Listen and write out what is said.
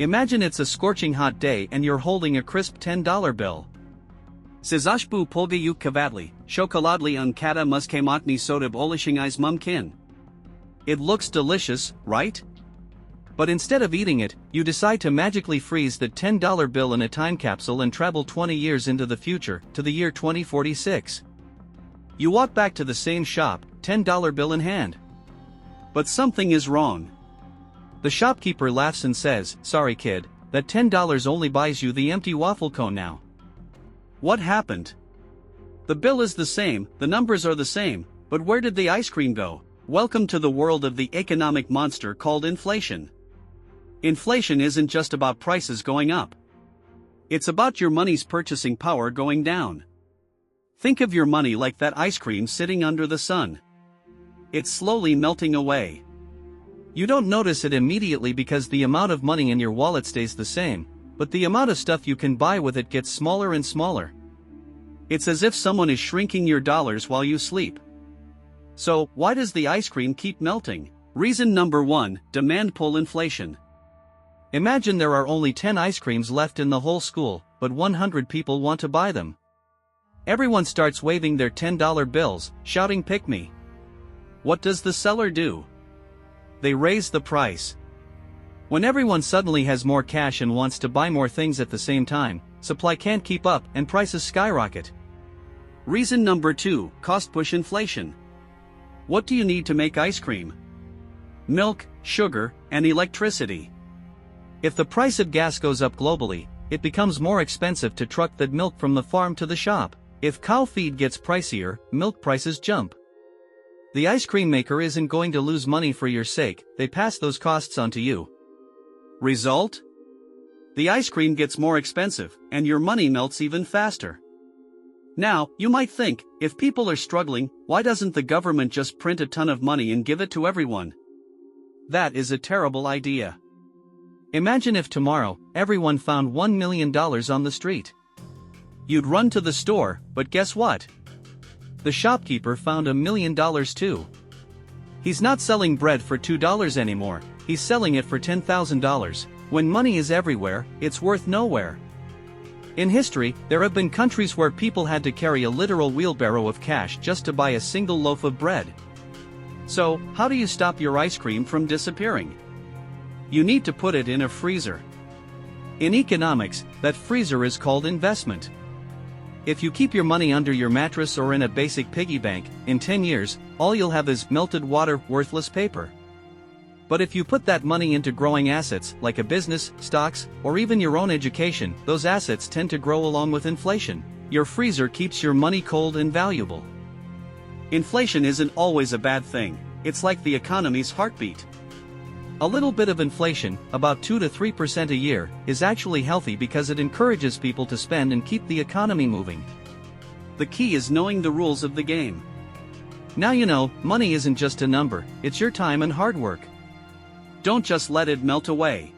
Imagine it's a scorching hot day and you're holding a crisp $10 bill. Sizashbu polgayu kavadli, shokoladli unkata muskemotni sodab olishingais mumkin. It looks delicious, right? But instead of eating it, you decide to magically freeze that $10 bill in a time capsule and travel 20 years into the future, to the year 2046. You walk back to the same shop, $10 bill in hand. But something is wrong. The shopkeeper laughs and says, "Sorry kid, that $10 only buys you the empty waffle cone now." What happened? The bill is the same, the numbers are the same, but where did the ice cream go? Welcome to the world of the economic monster called inflation. Inflation isn't just about prices going up. It's about your money's purchasing power going down. Think of your money like that ice cream sitting under the sun. It's slowly melting away. You don't notice it immediately because the amount of money in your wallet stays the same, but the amount of stuff you can buy with it gets smaller and smaller. It's as if someone is shrinking your dollars while you sleep. So, why does the ice cream keep melting? Reason number 1, demand pull inflation. Imagine there are only 10 ice creams left in the whole school, but 100 people want to buy them. Everyone starts waving their $10 bills, shouting "Pick me." What does the seller do? They raise the price. When everyone suddenly has more cash and wants to buy more things at the same time, supply can't keep up and prices skyrocket. Reason number 2, cost push inflation. What do you need to make ice cream? Milk, sugar, and electricity. If the price of gas goes up globally, it becomes more expensive to truck that milk from the farm to the shop. If cow feed gets pricier, milk prices jump. The ice cream maker isn't going to lose money for your sake, they pass those costs on to you. Result? The ice cream gets more expensive, and your money melts even faster. Now, you might think, if people are struggling, why doesn't the government just print a ton of money and give it to everyone? That is a terrible idea. Imagine if tomorrow, everyone found $1 million on the street. You'd run to the store, but guess what? The shopkeeper found $1 million too. He's not selling bread for $2 anymore, he's selling it for $10,000. When money is everywhere, it's worth nowhere. In history, there have been countries where people had to carry a literal wheelbarrow of cash just to buy a single loaf of bread. So, how do you stop your ice cream from disappearing? You need to put it in a freezer. In economics, that freezer is called investment. If you keep your money under your mattress or in a basic piggy bank, in 10 years, all you'll have is melted water, worthless paper. But if you put that money into growing assets, like a business, stocks, or even your own education, those assets tend to grow along with inflation. Your freezer keeps your money cold and valuable. Inflation isn't always a bad thing, it's like the economy's heartbeat. A little bit of inflation, about 2 to 3% a year, is actually healthy because it encourages people to spend and keep the economy moving. The key is knowing the rules of the game. Now you know, money isn't just a number, it's your time and hard work. Don't just let it melt away.